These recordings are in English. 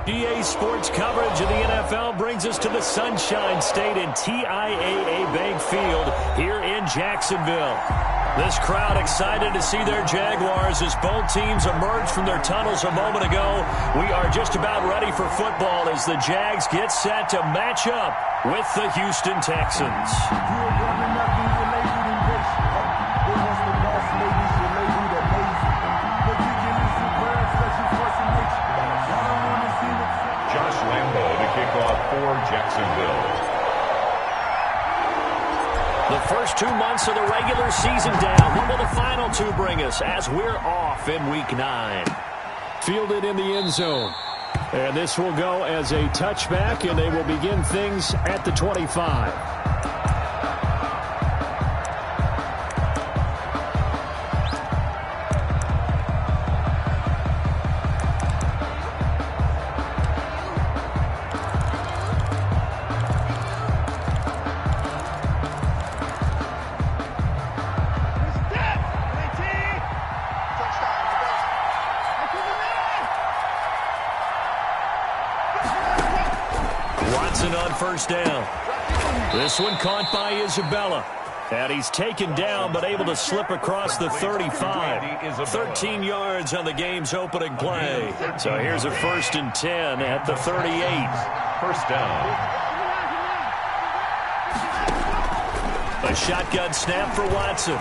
EA Sports coverage of the NFL brings us to the Sunshine State and TIAA Bank Field here in Jacksonville. This crowd excited to see their Jaguars as both teams emerged from their tunnels a moment ago. We are just about ready for football as the Jags get set to match up with the Houston Texans. For Jacksonville. The first 2 months of the regular season down. What will the final two bring us as we're off in Week 9? Fielded in the end zone. And this will go as a touchback, and they will begin things at the 25. On first down. This one caught by Isabella. And he's taken down but able to slip across the 35. 13 yards on the game's opening play. So here's a 1st and 10 at the 38. First down. A shotgun snap for Watson.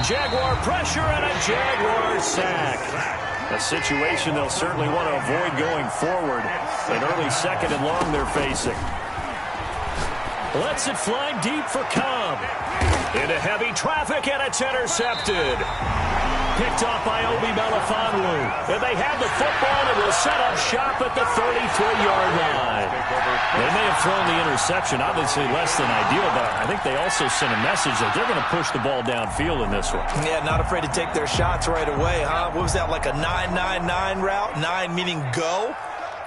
Jaguar pressure and a Jaguar sack. A situation they'll certainly want to avoid going forward. An early 2nd and long they're facing. Lets it fly deep for Cobb. Into heavy traffic, and it's intercepted. Picked off by Obi Melifonwu. And they have the football and will set up shop at the 33-yard line. They may have thrown the interception, obviously less than ideal, but I think they also sent a message that they're going to push the ball downfield in this one. Yeah, not afraid to take their shots right away, huh? What was that, like a 9-9-9 route? 9 meaning go?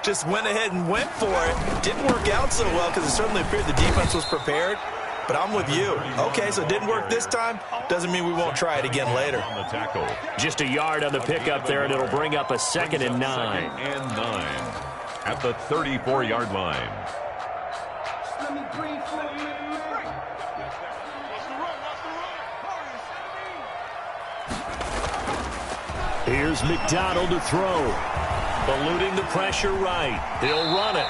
Just went ahead and went for it. Didn't work out so well because it certainly appeared the defense was prepared. But I'm with you. Okay, so it didn't work this time. Doesn't mean we won't try it again later. On the tackle. Just a yard on the pickup there, and it'll bring up a 2nd and 9. 2nd and 9 at the 34-yard line. Here's McDonald to throw. Eluding the pressure right. He'll run it.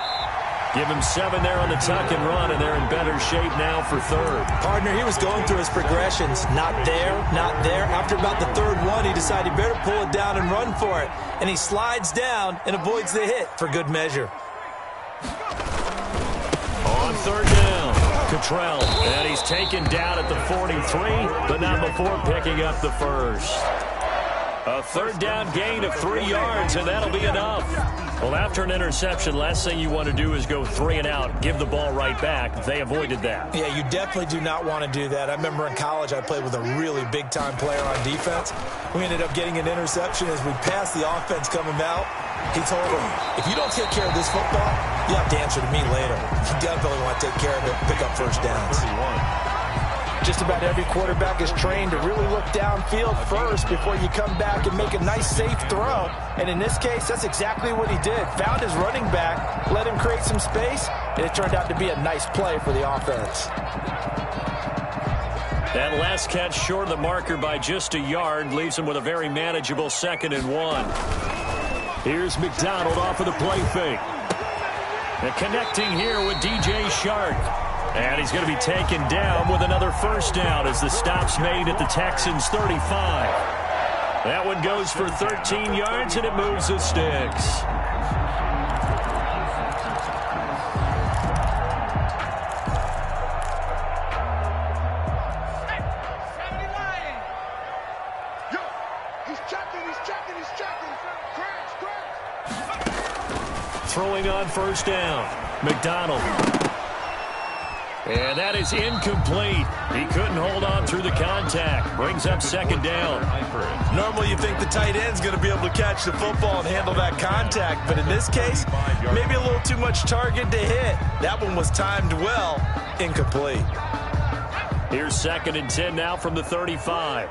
Give him 7 there on the tuck and run, and they're in better shape now for 3rd. Partner, he was going through his progressions. Not there, not there. After about the 3rd one, he decided he better pull it down and run for it. And he slides down and avoids the hit for good measure. On 3rd down, Cottrell. And he's taken down at the 43, but not before picking up the 1st. A 3rd down gain of 3 yards, and that'll be enough. Well, after an interception, last thing you want to do is go 3 and out, give the ball right back. They avoided that. Yeah, you definitely do not want to do that. I remember in college I played with a really big-time player on defense. We ended up getting an interception as we passed the offense coming out. He told him, if you don't take care of this football, you have to answer to me later. You definitely want to take care of it, pick up first downs. 31. Just about every quarterback is trained to really look downfield first before you come back and make a nice, safe throw. And in this case, that's exactly what he did. Found his running back, let him create some space, and it turned out to be a nice play for the offense. That last catch short of the marker by just a yard leaves him with a very manageable 2nd and 1. Here's McDonald off of the play fake. And connecting here with DJ Shark. And he's going to be taken down with another 1st down as the stop's made at the Texans' 35. That one goes for 13 yards, and it moves the sticks. Throwing on 1st down, McDonald. And that is incomplete. He couldn't hold on through the contact. Brings up 2nd down. Normally you think the tight end's going to be able to catch the football and handle that contact. But in this case, maybe a little too much target to hit. That one was timed well. Incomplete. Here's 2nd and 10 now from the 35.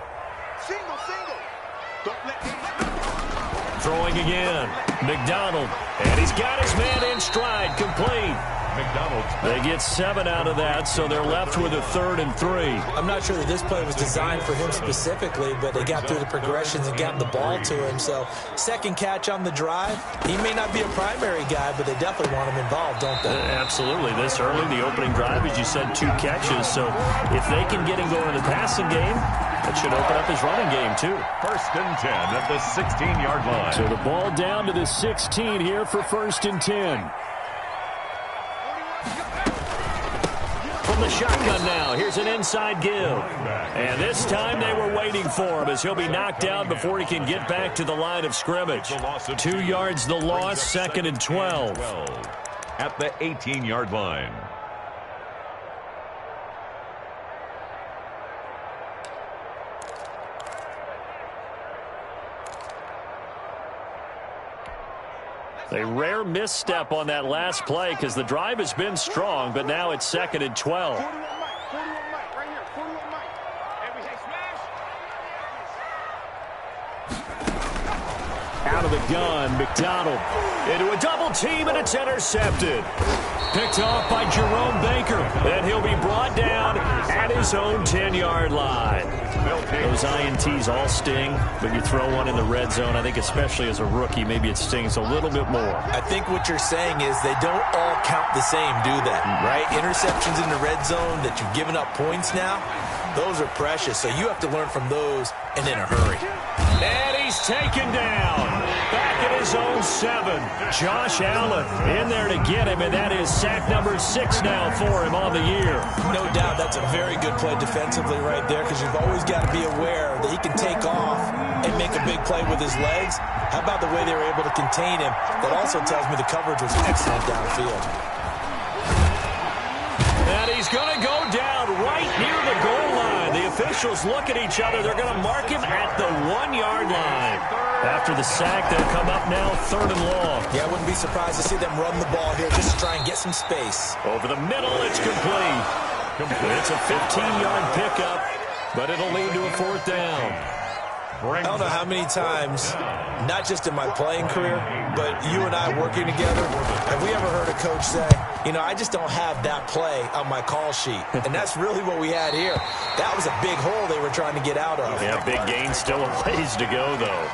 throwing again. McDonald. And he's got his man in stride, complete. McDonald's. They get 7 out of that, so they're left with a 3rd and 3. I'm not sure that this play was designed for him specifically, but they got through the progressions and got the ball to him. So second catch on the drive. He may not be a primary guy, but they definitely want him involved, don't they? Absolutely. This early, the opening drive, as you said, 2 catches. So if they can get him going in the passing game, that should open up his running game, too. 1st and 10 at the 16-yard line. So the ball down to the 16 here for 1st and 10. From the shotgun now, here's an inside give. And this time they were waiting for him as he'll be knocked down before he can get back to the line of scrimmage. 2 yards the loss, 2nd and 12. At the 18-yard line. A rare misstep on that last play because the drive has been strong, but now it's 2nd and 12. Out of the gun, McDonald. Into a double team, and it's intercepted. Picked off by Jerome Baker. And he'll be brought down at his own 10-yard line. Those INTs all sting, but you throw one in the red zone, I think especially as a rookie, maybe it stings a little bit more. I think what you're saying is they don't all count the same, do they? Right? Interceptions in the red zone that you've given up points now, those are precious. So you have to learn from those and in a hurry. And he's taken down. Back at his own 7. Josh Allen in there to get him, and that is sack number 6 now for him on the year. No doubt that's a very good play defensively right there because you've always got to be aware that he can take off and make a big play with his legs. How about the way they were able to contain him? That also tells me the coverage was excellent downfield. And he's going to go down right near the goal line. The officials look at each other. They're going to mark him at the 1-yard line. After the sack, they'll come up now 3rd and long. Yeah, I wouldn't be surprised to see them run the ball here just to try and get some space. Over the middle, it's complete. It's a 15-yard pickup, but it'll lead to a 4th down. I don't know how many times, not just in my playing career, but you and I working together, have we ever heard a coach say, you know, I just don't have that play on my call sheet. And that's really what we had here. That was a big hole they were trying to get out of. Yeah, big gain, still a ways to go, though.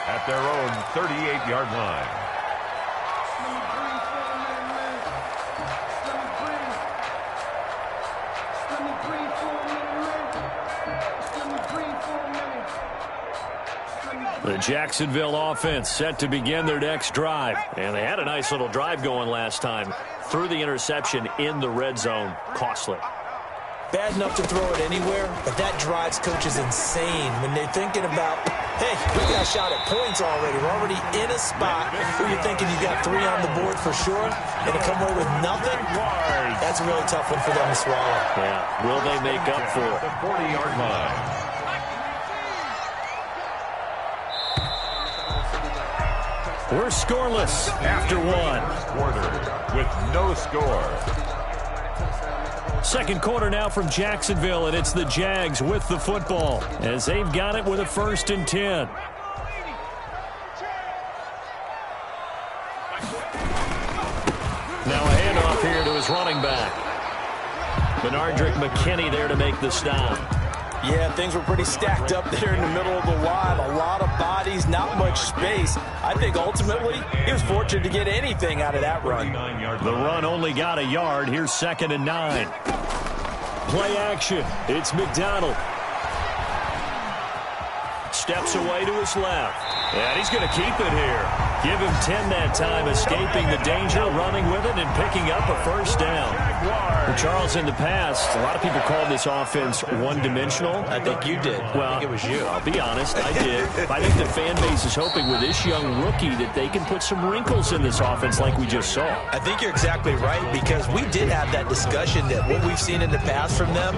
At their own 38-yard line. The Jacksonville offense set to begin their next drive. And they had a nice little drive going last time. Threw the interception in the red zone. Costly. Bad enough to throw it anywhere, but that drives coaches insane when they're thinking about, hey, we got a shot at points already. We're already in a spot where you're thinking you got 3 on the board for sure, and to come away with nothing, that's a really tough one for them to swallow. Yeah, will they make up for it? The 40-yard line. We're scoreless after 1. Quarter with no score. Second quarter now from Jacksonville, and it's the Jags with the football as they've got it with a 1st and 10. Now a handoff here to his running back. Benardrick McKinney there to make the stop. Yeah, things were pretty stacked up there in the middle of the line. A lot of bodies, not much space. I think ultimately he was fortunate to get anything out of that run. The run only got a yard. Here's 2nd and 9. Play action. It's McDonald. Steps away to his left. And he's going to keep it here. Give him 10 that time, escaping the danger, running with it, and picking up a 1st down. Well, Charles, in the past, a lot of people called this offense one-dimensional. I think you did. Well, I think it was you. I'll be honest, I did. I think the fan base is hoping with this young rookie that they can put some wrinkles in this offense like we just saw. I think you're exactly right because we did have that discussion that what we've seen in the past from them,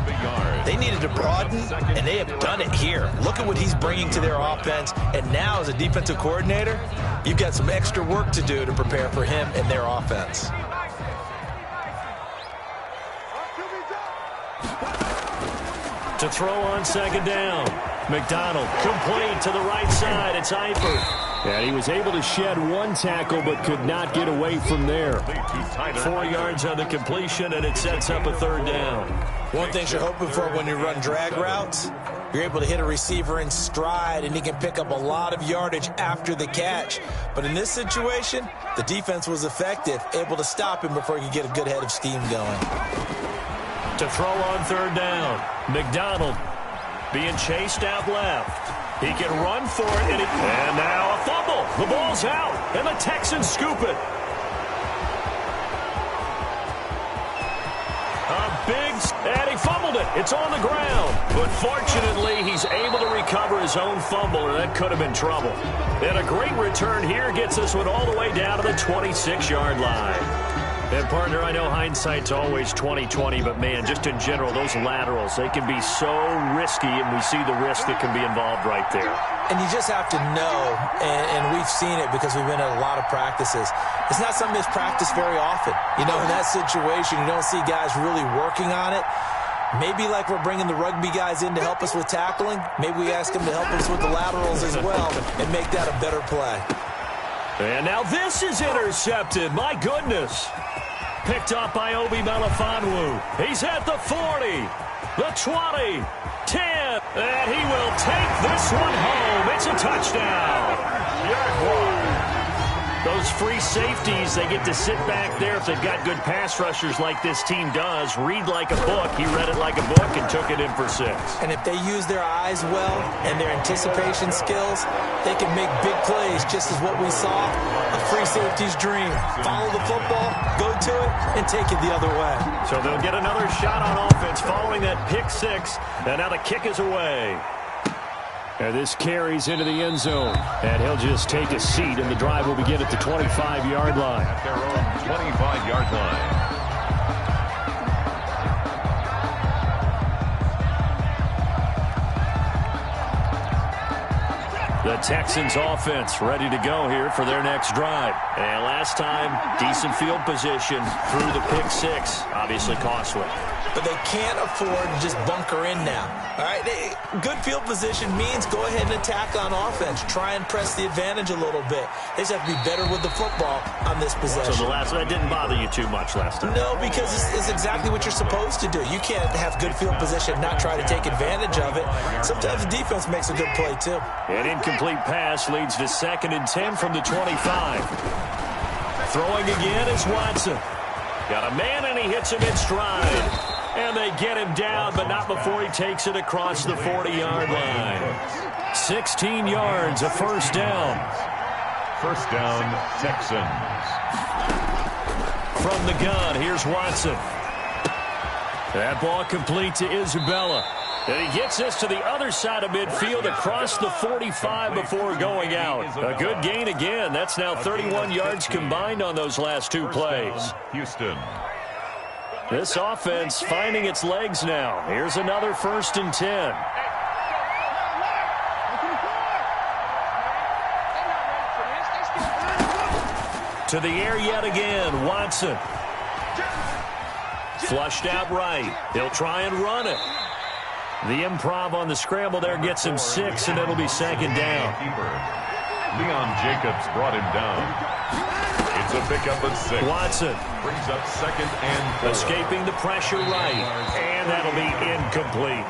they needed to broaden, and they have done it here. Look at what he's bringing to their offense, and now as a defensive coordinator, you've got some extra work to do to prepare for him and their offense. To throw on 2nd down. McDonald complete to the right side. It's Eifert. And he was able to shed one tackle but could not get away from there. 4 yards on the completion, and it sets up a 3rd down. One thing you're hoping for when you run drag routes, you're able to hit a receiver in stride, and he can pick up a lot of yardage after the catch. But in this situation, the defense was effective, able to stop him before he could get a good head of steam going. To throw on 3rd down, McDonald being chased out left. He can run for it, and now a fumble. The ball's out, and the Texans scoop it. And he fumbled it. It's on the ground. But fortunately, he's able to recover his own fumble, or that could have been trouble. And a great return here gets this one all the way down to the 26-yard line. And, partner, I know hindsight's always 20/20, but, man, just in general, those laterals, they can be so risky, and we see the risk that can be involved right there. And you just have to know, and we've seen it because we've been at a lot of practices. It's not something that's practiced very often. You know, in that situation, you don't see guys really working on it. Maybe like we're bringing the rugby guys in to help us with tackling, maybe we ask them to help us with the laterals as well and make that a better play. And now this is intercepted. My goodness. Picked up by Obi Melifonwu. He's at the 40, the 20, 10, and he will take this one home. It's a touchdown. Those free safeties, they get to sit back there if they've got good pass rushers like this team does. Read like a book. He read it like a book and took it in for 6. And if they use their eyes well and their anticipation skills, they can make big plays, just as what we saw. A free safety's dream. Follow the football, go to it, and take it the other way. So they'll get another shot on offense following that pick 6, and now the kick is away. And this carries into the end zone. And he'll just take a seat, and the drive will begin at the 25-yard line. At their own 25-yard line. The Texans offense ready to go here for their next drive. And last time, decent field position through the pick 6. Obviously costly. But they can't afford to just bunker in now. All right, good field position means go ahead and attack on offense. Try and press the advantage a little bit. They just have to be better with the football on this possession. So that didn't bother you too much last time? No, because it's exactly what you're supposed to do. You can't have good field position and not try to take advantage of it. Sometimes the defense makes a good play, too. An incomplete pass leads to 2nd and 10 from the 25. Throwing again is Watson. Got a man, and he hits him in stride. And they get him down, but not before he takes it across the 40-yard line. 16 yards, a 1st down. 1st down, Texans. From the gun, here's Watson. That ball complete to Isabella. And he gets us to the other side of midfield across the 45 before going out. A good gain again. That's now 31 yards combined on those last 2 plays. Houston. This offense finding its legs now. Here's another 1st and 10. To the air yet again, Watson. Flushed out right. He'll try and run it. The improv on the scramble there gets him 6, and it'll be 2nd down. Leon Jacobs brought him down. It's a pickup of 6. Watson brings up 2nd and 4. Escaping the pressure right, and that'll be incomplete.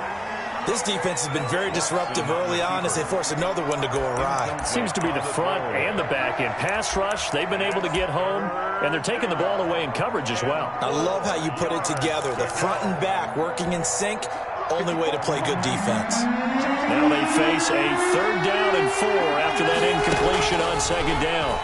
This defense has been very disruptive early on as they force another one to go awry. Seems to be the front and the back end. Pass rush, they've been able to get home, and they're taking the ball away in coverage as well. I love how you put it together. The front and back working in sync, only way to play good defense. Now they face a 3rd down and 4 after that incompletion on 2nd down.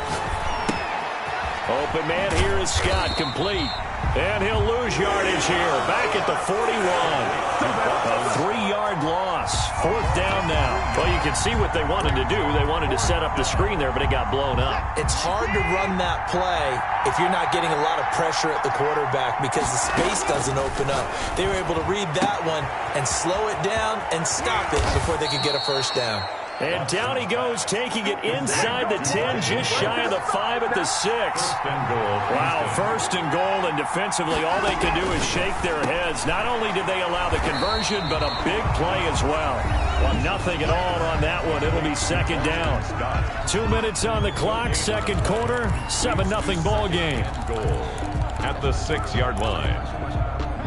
Open man here is Scott, complete. And he'll lose yardage here, back at the 41. A 3-yard loss, 4th down now. Well, you can see what they wanted to do. They wanted to set up the screen there, but it got blown up. It's hard to run that play if you're not getting a lot of pressure at the quarterback because the space doesn't open up. They were able to read that one and slow it down and stop it before they could get a 1st down. And down he goes, taking it inside the 10, just shy of the 5 at the 6. Wow, 1st and goal, and defensively all they can do is shake their heads. Not only did they allow the conversion, but a big play as well. Well, nothing at all on that one. It'll be be second down. 2 minutes on the clock, second quarter, 7-0 ball game. Goal at the 6-yard line.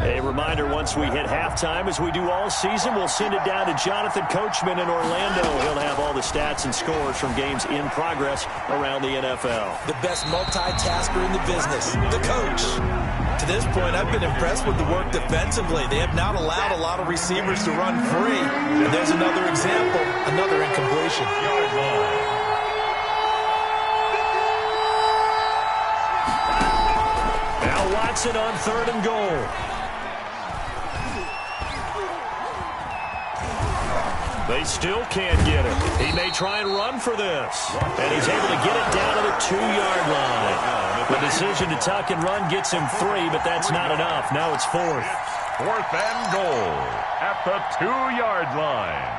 A reminder, once we hit halftime, as we do all season, we'll send it down to Jonathan Coachman in Orlando. He'll have all the stats and scores from games in progress around the NFL. The best multitasker in the business, the coach. To this point, I've been impressed with the work defensively. They have not allowed a lot of receivers to run free. And there's another example, another incompletion. Now Watson on 3rd and goal. They still can't get it. He may try and run for this. And he's able to get it down to the 2-yard line. The decision to tuck and run gets him 3, but that's not enough. Now it's 4th. 4th and goal at the 2-yard line.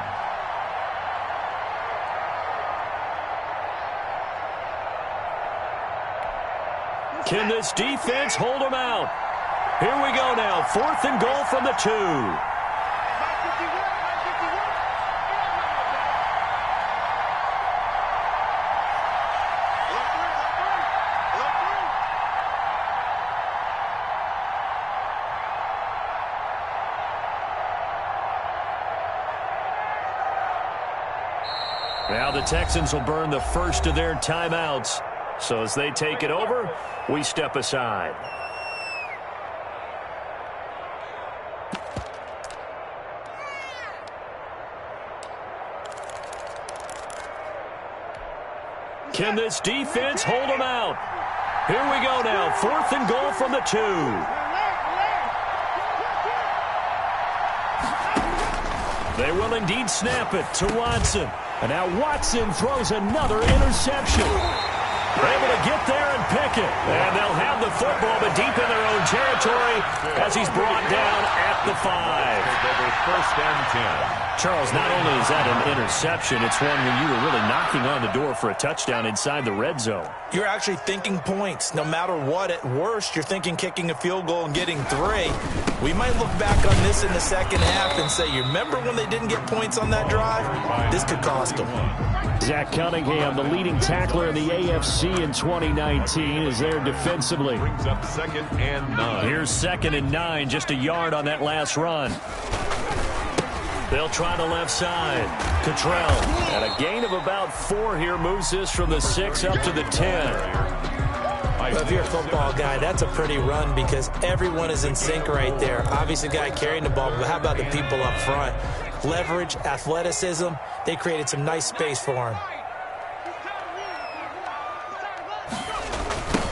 Can this defense hold him out? Here we go now. 4th and goal from the 2. Now the Texans will burn the first of their timeouts. So as they take it over, we step aside. Can this defense hold them out? Here we go now. 4th and goal from the 2. They will indeed snap it to Watson. And now Watson throws another interception. They're able to get there and pick it. And they'll have the football, but deep in their own territory as he's brought down at the 5. 1st and 10. Charles, not only is that an interception, it's one when you were really knocking on the door for a touchdown inside the red zone. You're actually thinking points. No matter what, at worst, you're thinking kicking a field goal and getting 3. We might look back on this in the second half and say, you remember when they didn't get points on that drive? This could cost them. Zach Cunningham, the leading tackler in the AFC in 2019, is there defensively. Brings up 2nd and 9. Here's 2nd and 9, just a yard on that last run. They'll try the left side. Cottrell, and a gain of about 4 here, moves this from the 6 up to the 10. Well, if you're a football guy, that's a pretty run because everyone is in sync right there. Obviously, the guy carrying the ball, but how about the people up front? Leverage, athleticism, they created some nice space for him.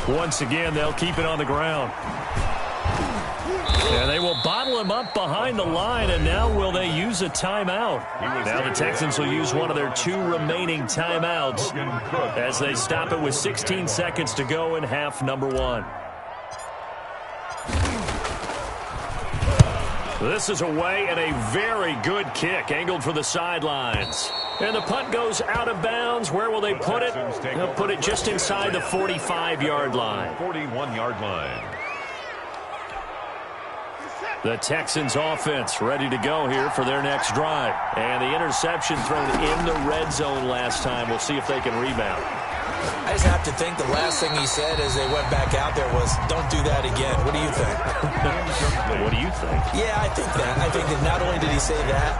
Once again, they'll keep it on the ground. And they will bottle him up behind the line, and now will they use a timeout? Now the Texans will use one of their 2 remaining timeouts as they stop it with 16 seconds to go in half number 1. This is away and a very good kick, angled for the sidelines. And the punt goes out of bounds. Where will they put it? They'll put it just inside the 45-yard line. 41-yard line. The Texans offense ready to go here for their next drive. And the interception thrown in the red zone last time. We'll see if they can rebound. I just have to think the last thing he said as they went back out there was, don't do that again. What do you think? What do you think? Yeah, I think that. I think that not only did he say that,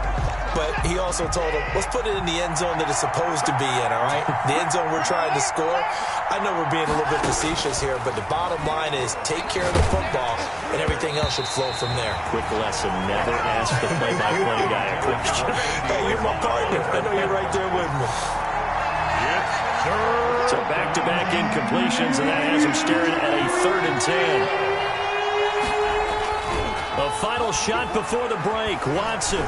but he also told him, let's put it in the end zone that it's supposed to be in, all right? The end zone we're trying to score. I know we're being a little bit facetious here, but the bottom line is take care of the football, and everything else should flow from there. Quick lesson, never ask the play-by-play guy a question. Hey, you're my partner. I know you're right there with me. So back-to-back incompletions, and that has him staring at a 3rd and 10. A final shot before the break. Watson.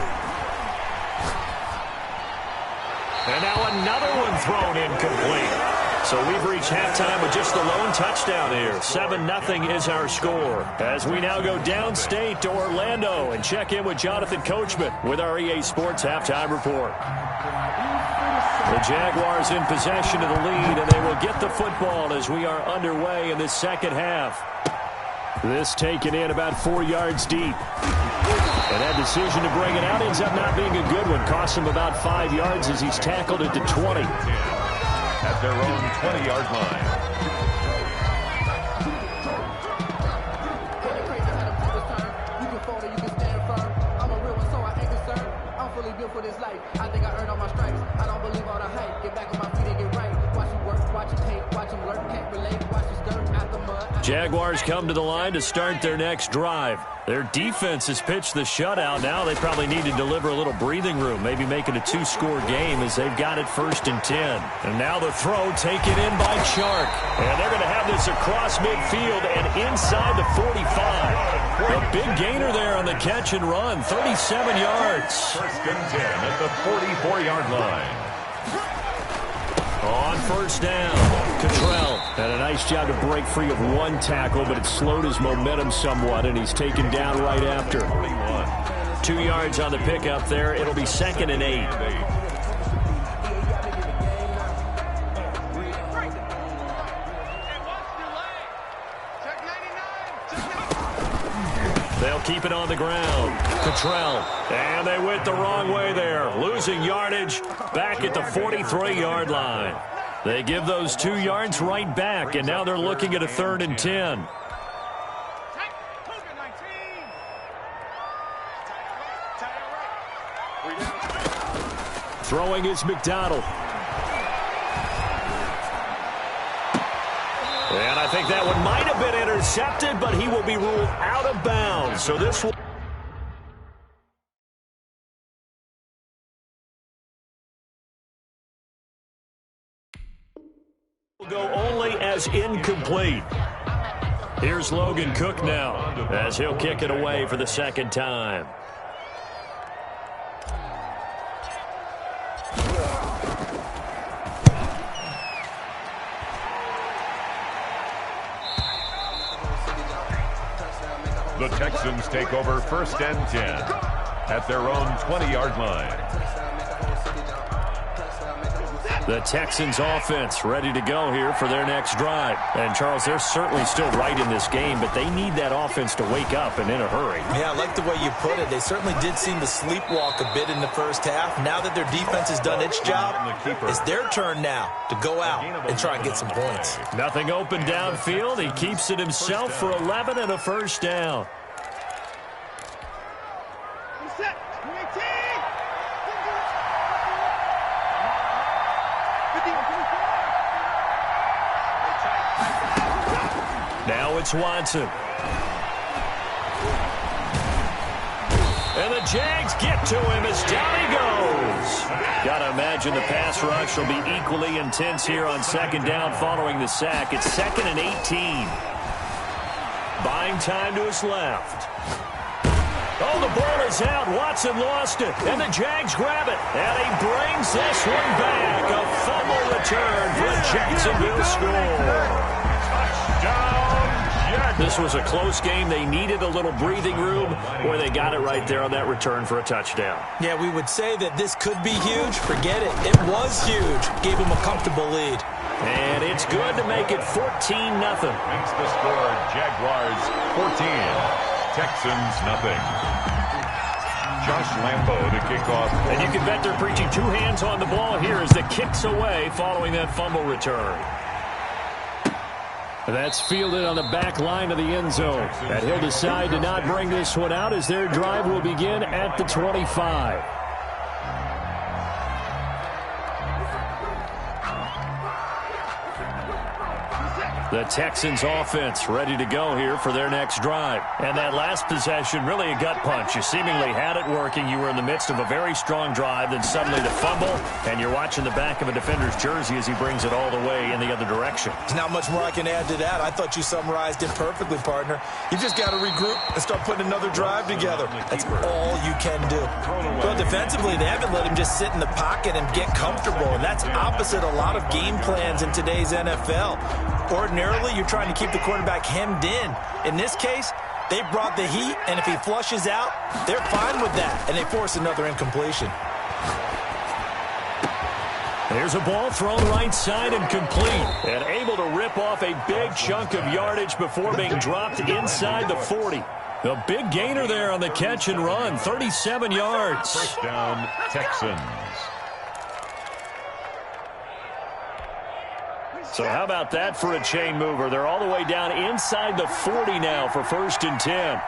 And now another one thrown incomplete. So we've reached halftime with just the lone touchdown here. 7-0 is our score. As we now go downstate to Orlando and check in with Jonathan Coachman with our EA Sports Halftime Report. The Jaguars in possession of the lead, and they will get the football as we are underway in this second half. This taken in about 4 yards deep. And that decision to bring it out ends up not being a good one. Costs him about 5 yards as he's tackled at the 20. At their own 20-yard line. For this life, I think I earned all my stripes. I don't believe all the hype. Get back on my feet and get right. Watch him work, watch him take, watch him lurk, can't relate. Watch him skirt out the mud. Jaguars come to the line to start their next drive. Their defense has pitched the shutout. Now they probably need to deliver a little breathing room, maybe make it a 2-score game as they've got it 1st and 10. And now the throw taken in by Chark. And they're going to have this across midfield and inside the 45. A big gainer there on the catch and run, 37 yards. 1st and 10 at the 44-yard line. On 1st down, Cottrell had a nice job to break free of one tackle, but it slowed his momentum somewhat, and he's taken down right after. 2 yards on the pickup there. It'll be 2nd and 8. They'll keep it on the ground. Cottrell. And they went the wrong way there. Losing yardage back at the 43-yard line. They give those 2 yards right back, and now they're looking at a 3rd and 10. Throwing is McDonald. And I think that one might have been intercepted, but he will be ruled out of bounds. So this will go only as incomplete. Here's Logan Cook now as he'll kick it away for the 2nd time. The Texans take over 1st and 10 at their own 20-yard line. The Texans offense ready to go here for their next drive. And, Charles, they're certainly still right in this game, but they need that offense to wake up and in a hurry. Yeah, I like the way you put it. They certainly did seem to sleepwalk a bit in the 1st half. Now that their defense has done its job, it's their turn now to go out and try and get some points. Nothing open downfield. He keeps it himself for 11 and a 1st down. Now it's Watson. And the Jags get to him as down he goes. Got to imagine the pass rush will be equally intense here on 2nd down following the sack. It's 2nd and 18. Buying time to his left. Oh, the ball is out. Watson lost it. And the Jags grab it. And he brings this one back. A fumble return for a Jacksonville score. This was a close game. They needed a little breathing room, or they got it right there on that return for a touchdown. Yeah, we would say that this could be huge. Forget it. It was huge. Gave him a comfortable lead. And it's good to make it 14-0. Makes the score Jaguars 14, Texans nothing. Josh Lambo to kick off. And you can bet they're preaching 2 hands on the ball here as the kick's away following that fumble return. That's fielded on the back line of the end zone. And he'll decide to not bring this one out as their drive will begin at the 25. The Texans offense ready to go here for their next drive. And that last possession, really a gut punch. You seemingly had it working. You were in the midst of a very strong drive, then suddenly the fumble, and you're watching the back of a defender's jersey as he brings it all the way in the other direction. There's not much more I can add to that. I thought you summarized it perfectly, partner. You just got to regroup and start putting another drive together. That's all you can do. Well, defensively, they haven't let him just sit in the pocket and get comfortable, and that's opposite a lot of game plans in today's NFL. Ordinarily, you're trying to keep the quarterback hemmed in. In this case, they brought the heat, and if he flushes out, they're fine with that, and they force another incompletion. There's a ball thrown right side and complete. And able to rip off a big chunk of yardage before being dropped inside the 40. A big gainer there on the catch and run, 37 yards. First down, Texans. So how about that for a chain mover? They're all the way down inside the 40 now for 1st and 10.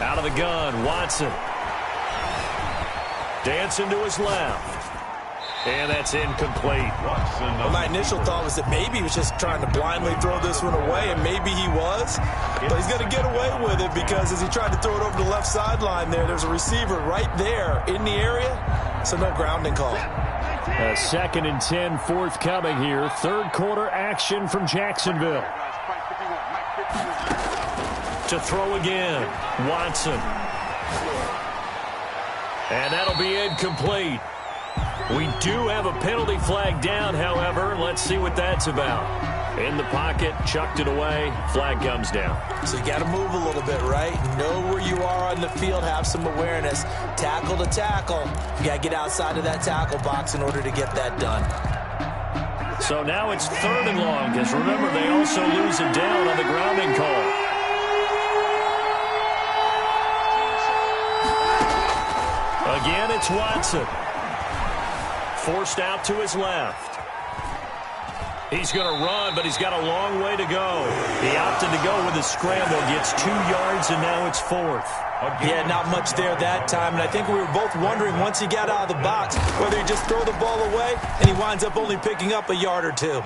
Out of the gun, Watson. Dancing to his left. And that's incomplete. Well, my initial thought was that maybe he was just trying to blindly throw this one away, and maybe he was. But he's going to get away with it because as he tried to throw it over the left sideline there's a receiver right there in the area, so no grounding call. A 2nd and 10 forthcoming here. Third quarter action from Jacksonville. To throw again, Watson. And that'll be incomplete. We do have a penalty flag down, however. Let's see what that's about. In the pocket, chucked it away, flag comes down. So you got to move a little bit, right? Know where you are on the field, have some awareness. Tackle to tackle. You got to get outside of that tackle box in order to get that done. So now it's 3rd and long, because remember, they also lose it down on the grounding call. Again, it's Watson. Forced out to his left. He's going to run, but he's got a long way to go. He opted to go with a scramble, gets 2 yards, and now it's 4th. Yeah, not much there that time, and I think we were both wondering once he got out of the box whether he just throw the ball away, and he winds up only picking up a yard or 2.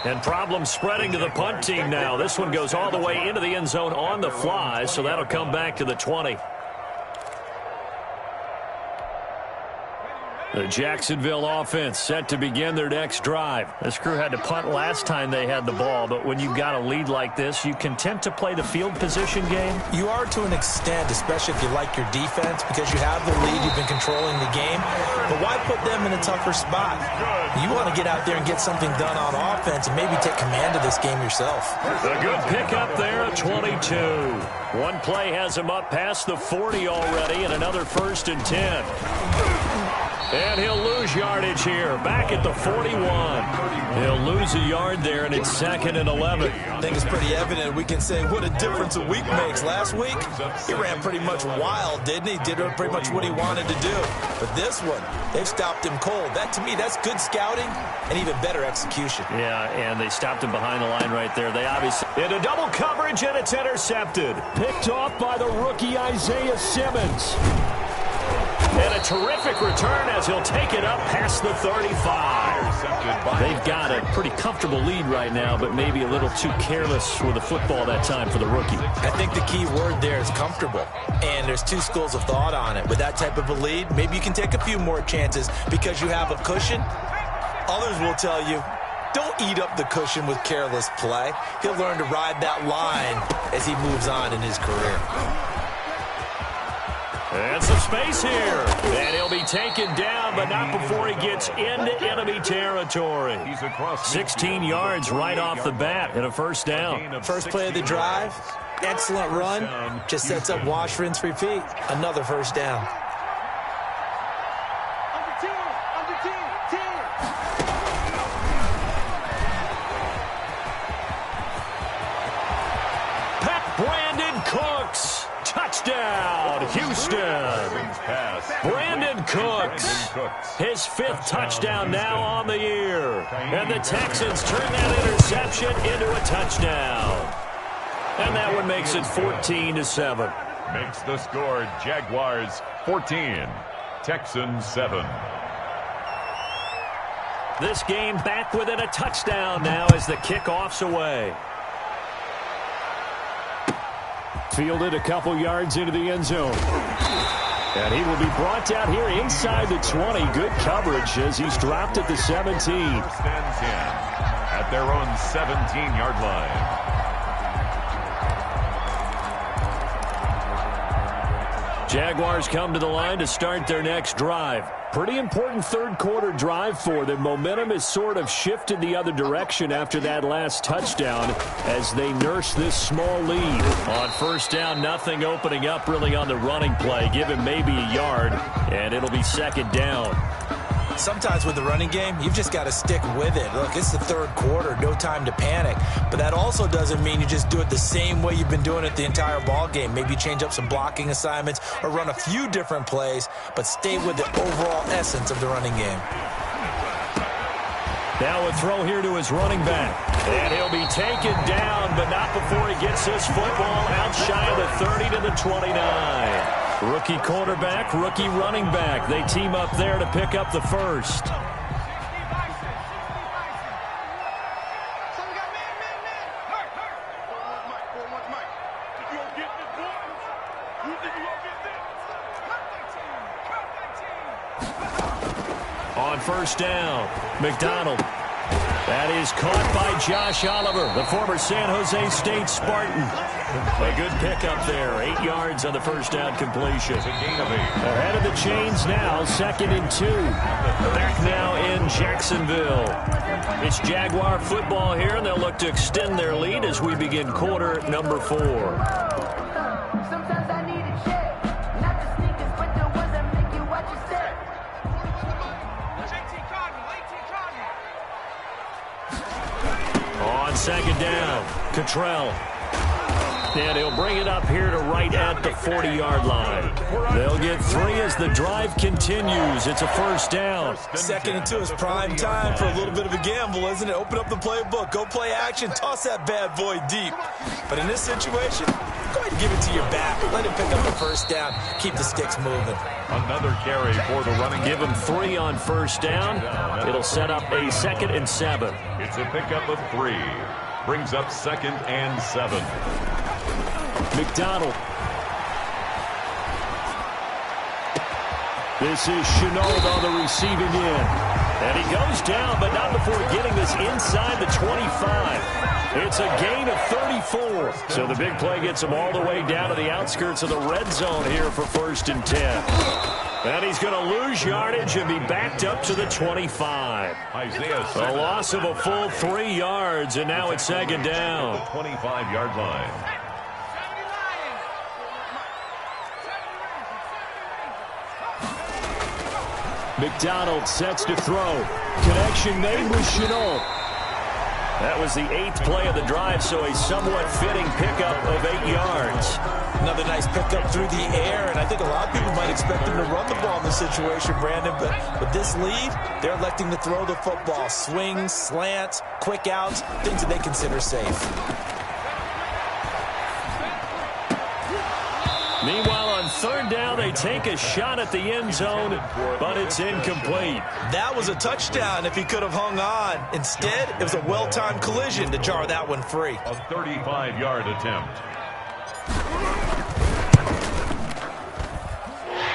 And problems spreading to the punt team now. This one goes all the way into the end zone on the fly, so that'll come back to the 20. The Jacksonville offense set to begin their next drive. This crew had to punt last time they had the ball, but when you've got a lead like this, you content to play the field position game? You are to an extent, especially if you like your defense, because you have the lead, you've been controlling the game. But why put them in a tougher spot? You want to get out there and get something done on offense and maybe take command of this game yourself. A good pickup there at 22. One play has him up past the 40 already, and another 1st and 10. And he'll lose yardage here, back at the 41. He'll lose a yard there, and it's 2nd and 11. I think it's pretty evident. We can say what a difference a week makes. Last week, he ran pretty much wild, didn't he? Did pretty much what he wanted to do. But this one, they've stopped him cold. That, to me, that's good scouting and even better execution. Yeah, and they stopped him behind the line right there. They obviously into double coverage, and it's intercepted. Picked off by the rookie Isaiah Simmons. And a terrific return as he'll take it up past the 35. They've got a pretty comfortable lead right now, but maybe a little too careless with the football that time for the rookie. I think the key word there is comfortable. And there's 2 schools of thought on it. With that type of a lead, maybe you can take a few more chances because you have a cushion. Others will tell you, don't eat up the cushion with careless play. He'll learn to ride that line as he moves on in his career. And some space here. And he'll be taken down, but not before he gets into enemy territory. 16 yards right off the bat and a 1st down. First play of the drive, excellent run. Just sets up wash, rinse, repeat. Another 1st down. Brandon Cooks. Touchdown, Houston. Brandon Cooks. His 5th touchdown now on the year. And the Texans turn that interception into a touchdown. And that one makes it 14-7. Makes the score Jaguars 14, Texans 7. This game back within a touchdown now as the kickoff's away. Fielded a couple yards into the end zone. And he will be brought down here inside the 20. Good coverage as he's dropped at the 17. 1st and 10 at their own 17-yard line. Jaguars come to the line to start their next drive. Pretty important third quarter drive for them. Momentum has sort of shifted the other direction after that last touchdown as they nurse this small lead. On first down, nothing opening up really on the running play. Give him maybe a yard, and it'll be second down. Sometimes with the running game, you've just got to stick with it. Look, it's the third quarter, no time to panic. But that also doesn't mean you just do it the same way you've been doing it the entire ball game. Maybe change up some blocking assignments or run a few different plays, but stay with the overall essence of the running game. Now a throw here to his running back. And he'll be taken down, but not before he gets his football out shy of the 30 to the 29. Rookie quarterback, rookie running back. They team up there to pick up the first. On first down, McDonald. That is caught by Josh Oliver, the former San Jose State Spartan. A good pickup there. 8 yards on the first down completion. It's a gain of 8. Ahead of the chains now, 2nd and 2. Back now in Jacksonville. It's Jaguar football here, and they'll look to extend their lead as we begin quarter number 4. Sometimes I need a check, not the sneakers, but the ones that make you watch your step. On second down, Cottrell. And he'll bring it up here to right at the 40-yard line. They'll get 3 as the drive continues. It's a first down. 2nd and 2 is prime time for a little bit of a gamble, isn't it? Open up the playbook, go play action, toss that bad boy deep. But in this situation, go ahead and give it to your back. Let him pick up the first down. Keep the sticks moving. Another carry for the running. Give him 3 on first down. It'll set up a 2nd and 7. It's a pickup of 3. Brings up 2nd and 7. McDonald. This is Chenault on the receiving end. And he goes down, but not before getting this inside the 25. It's a gain of 34. So the big play gets him all the way down to the outskirts of the red zone here for 1st and 10. And he's going to lose yardage and be backed up to the 25. A loss of a full 3 yards, and now it's 2nd down. 25-yard line. McDonald sets to throw. Connection made with Chenault. That was the 8th play of the drive, so a somewhat fitting pickup of 8 yards. Another nice pickup through the air, and I think a lot of people might expect him to run the ball in this situation, Brandon, but with this lead, they're electing to throw the football. Swings, slants, quick outs, things that they consider safe. Meanwhile, on 3rd down, they take a shot at the end zone, but it's incomplete. That was a touchdown if he could have hung on. Instead, it was a well-timed collision to jar that one free. A 35-yard attempt.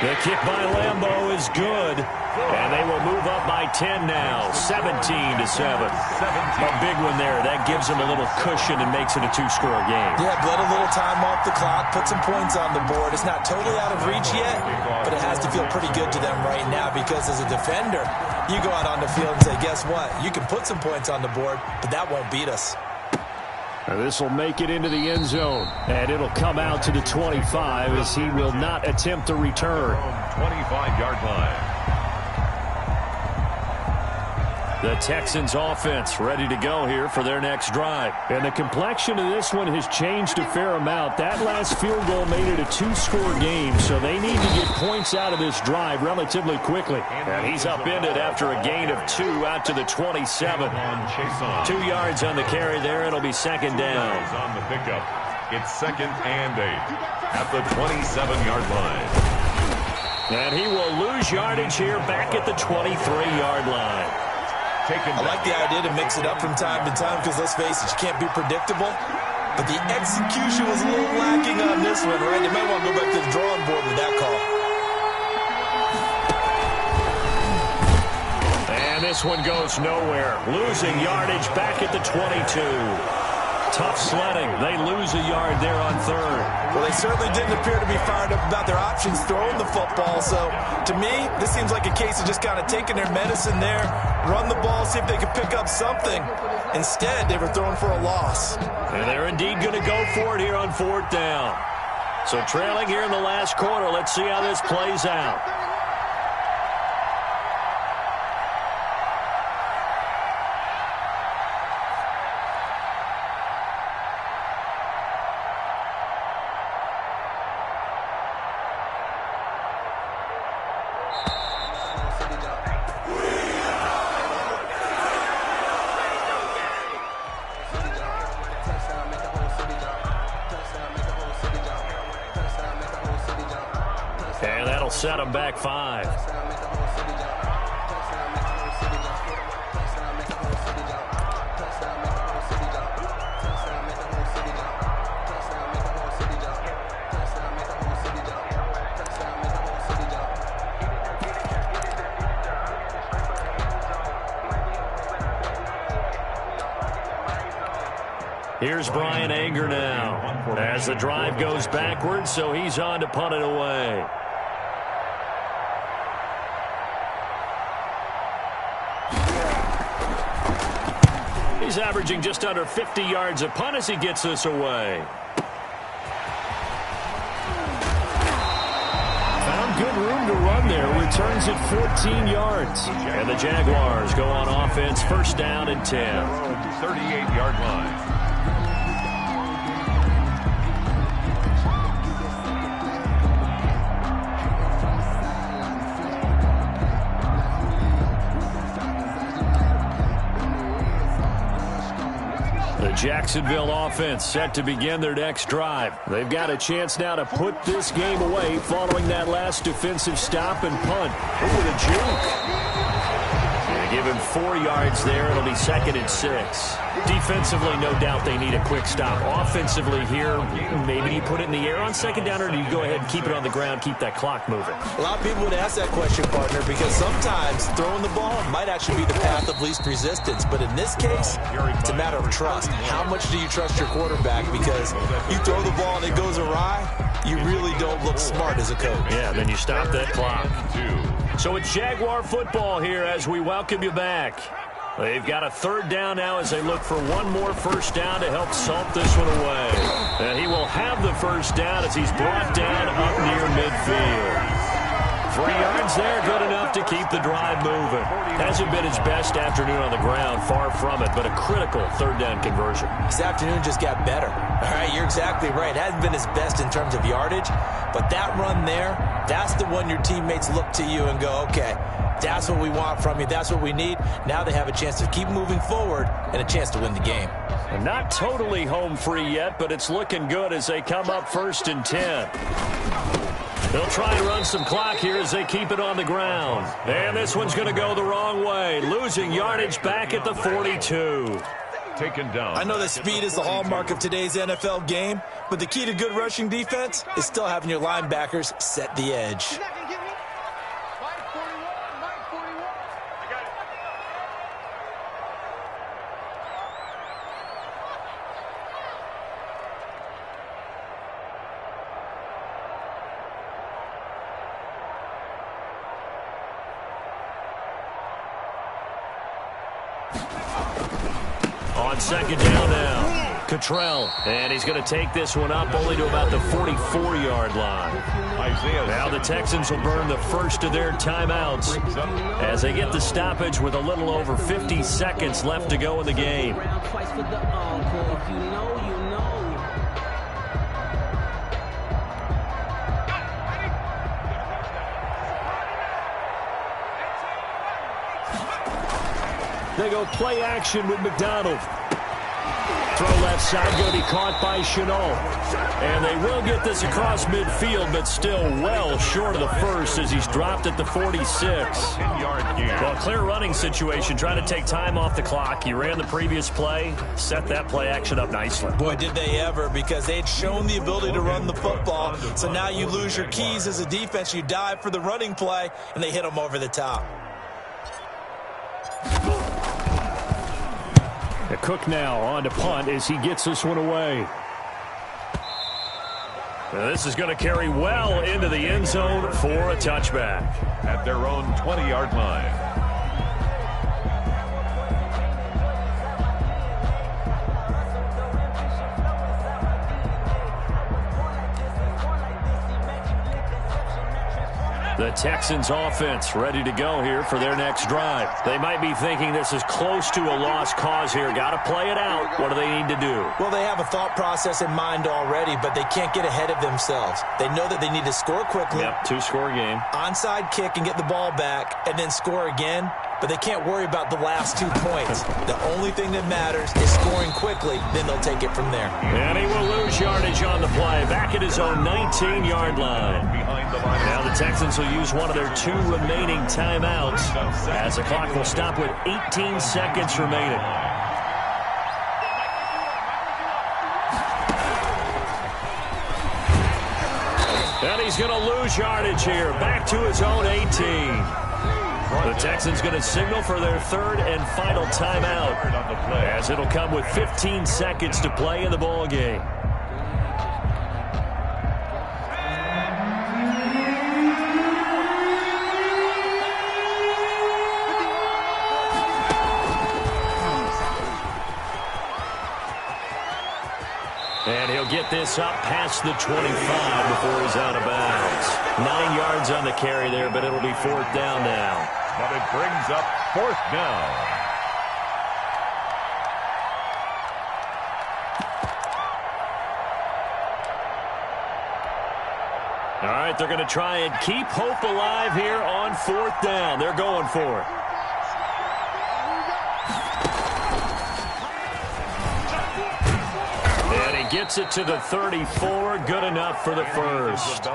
The kick by Lambeau is good, and they will move up by 10 now, 17-7. A big one there. That gives them a little cushion and makes it a 2-score game. Yeah, let a little time off the clock, put some points on the board. It's not totally out of reach yet, but it has to feel pretty good to them right now because as a defender, you go out on the field and say, guess what? You can put some points on the board, but that won't beat us. This will make it into the end zone, and it'll come out to the 25 as he will not attempt to return. 25-yard line. The Texans offense ready to go here for their next drive. And the complexion of this one has changed a fair amount. That last field goal made it a 2-score game, so they need to get points out of this drive relatively quickly. And he's upended after a gain of 2 out to the 27. 2 yards on the carry there. It'll be 2nd down. On the pickup. It's 2nd and 8 at the 27-yard line. And he will lose yardage here back at the 23-yard line. I like the idea to mix it up from time to time because, let's face it, you can't be predictable. But the execution was a little lacking on this one, right? They might want to go back to the drawing board with that call. And this one goes nowhere. Losing yardage back at the 22. tough sledding. They lose a yard there on third. Well, they certainly didn't appear to be fired up about their options throwing the football. So, to me, this seems like a case of just kind of taking their medicine there, run the ball, see if they could pick up something. Instead, they were throwing for a loss. And they're indeed going to go for it here on fourth down. So trailing here in the last quarter. Let's see how this plays out. And that'll set them back 5. Here's Brian Anger now as the drive goes backwards, so he's on to punt it away. He's averaging just under 50 yards a punt as he gets this away. Found good room to run there. Returns at 14 yards. And the Jaguars go on offense, first down and 10. 38-yard line. Jacksonville offense set to begin their next drive. They've got a chance now to put this game away following that last defensive stop and punt. With a juke. They give him 4 yards there. It'll be 2nd and 6. Defensively, no doubt they need a quick stop. Offensively here, maybe you put it in the air on 2nd down, or do you go ahead and keep it on the ground, keep that clock moving? A lot of people would ask that question, partner, because sometimes throwing the ball might actually be the path of least resistance. But in this case, it's a matter of trust. How much do you trust your quarterback? Because you throw the ball and it goes awry, you really don't look smart as a coach. Yeah, then you stop that clock. So it's Jaguar football here as we welcome you back. They've got a 3rd down now as they look for one more first down to help salt this one away. And he will have the first down as he's brought down up near midfield. 3 yards there, good enough to keep the drive moving. Hasn't been his best afternoon on the ground, far from it, but a critical 3rd down conversion. This afternoon just got better. All right, you're exactly right. Hasn't been his best in terms of yardage, but that run there, that's the one your teammates look to you and go, okay, that's what we want from you. That's what we need. Now they have a chance to keep moving forward and a chance to win the game. And not totally home free yet, but it's looking good as they come up 1st and 10. They'll try and run some clock here as they keep it on the ground. And this one's going to go the wrong way, losing yardage back at the 42. Taken down. I know that speed is the hallmark of today's NFL game, but the key to good rushing defense is still having your linebackers set the edge. On 2nd down now, Cottrell, and he's going to take this one up only to about the 44-yard line. Now the Texans will burn the first of their timeouts as they get the stoppage with a little over 50 seconds left to go in the game. They go play action with McDonald. Throw left side, going to be caught by Chenault. And they will get this across midfield, but still well short of the first as he's dropped at the 46. Well, clear running situation, trying to take time off the clock. He ran the previous play, set that play action up nicely. Boy, did they ever, because they'd shown the ability to run the football. So now you lose your keys as a defense. You dive for the running play, and they hit them over the top. Cook now on to punt as he gets this one away. Now this is going to carry well into the end zone for a touchback. At their own 20-yard line. The Texans offense ready to go here for their next drive. They might be thinking this is close to a lost cause here. Got to play it out. What do they need to do? Well, they have a thought process in mind already, but they can't get ahead of themselves. They know that they need to score quickly. Yep, two-score game. Onside kick and get the ball back and then score again. But they can't worry about the last 2 points. The only thing that matters is scoring quickly. Then they'll take it from there. And he will lose yardage on the play. Back at his own 19-yard line. Now the Texans will use one of their 2 remaining timeouts as the clock will stop with 18 seconds remaining. And he's going to lose yardage here. Back to his own 18. The Texans going to signal for their 3rd and final timeout as it'll come with 15 seconds to play in the ball game. And he'll get this up past the 25 before he's out of bounds. 9 yards on the carry there, but it'll be 4th down now. But it brings up 4th down. All right, they're going to try and keep hope alive here on 4th down. They're going for it. Gets it to the 34. Good enough for the first.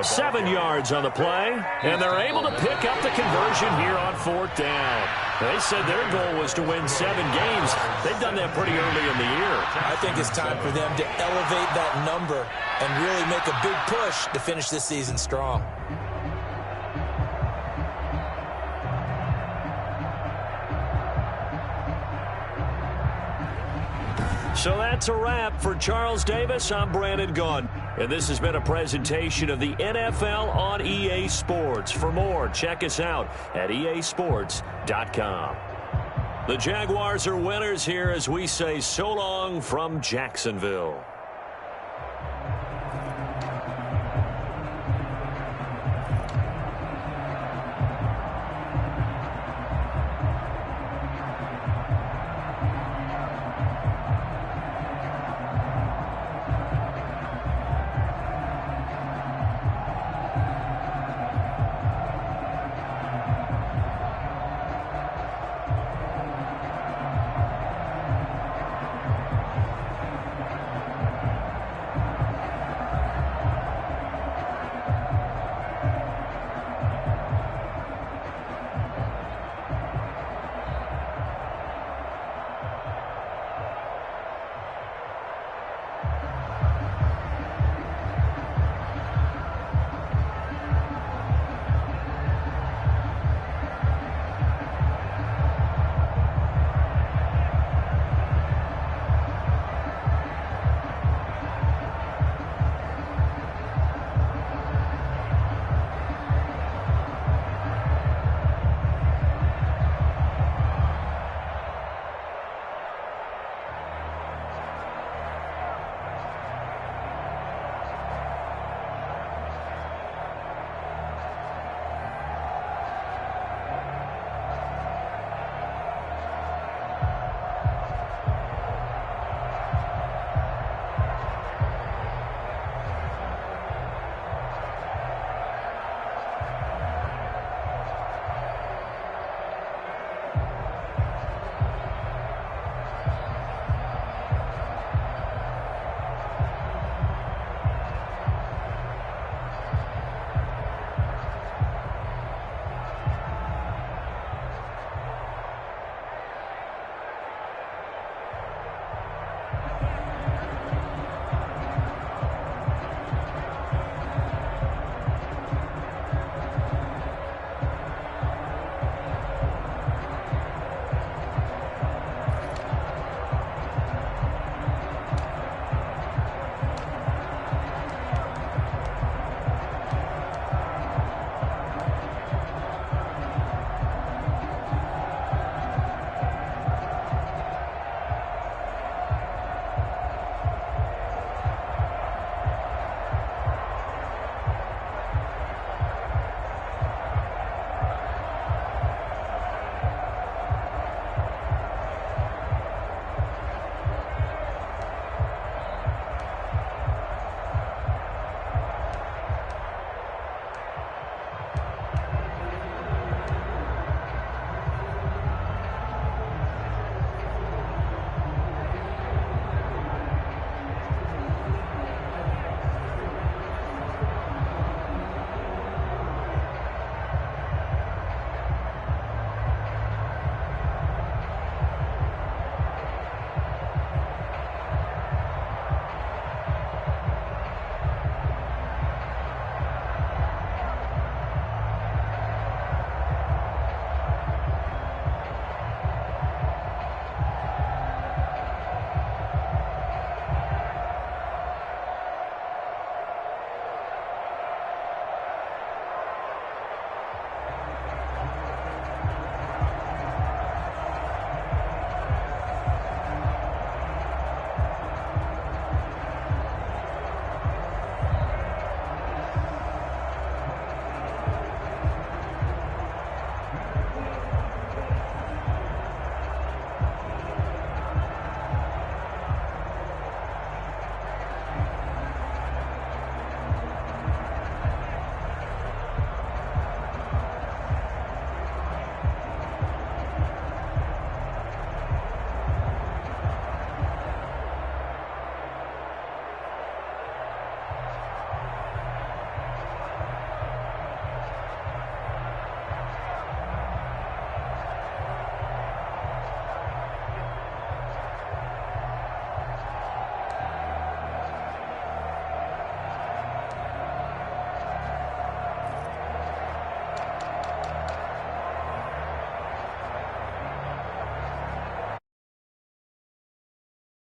7 yards on the play. And they're able to pick up the conversion here on 4th down. They said their goal was to win 7 games. They've done that pretty early in the year. I think it's time for them to elevate that number and really make a big push to finish this season strong. So that's a wrap for Charles Davis. I'm Brandon Gaudin, and this has been a presentation of the NFL on EA Sports. For more, check us out at easports.com. The Jaguars are winners here as we say so long from Jacksonville.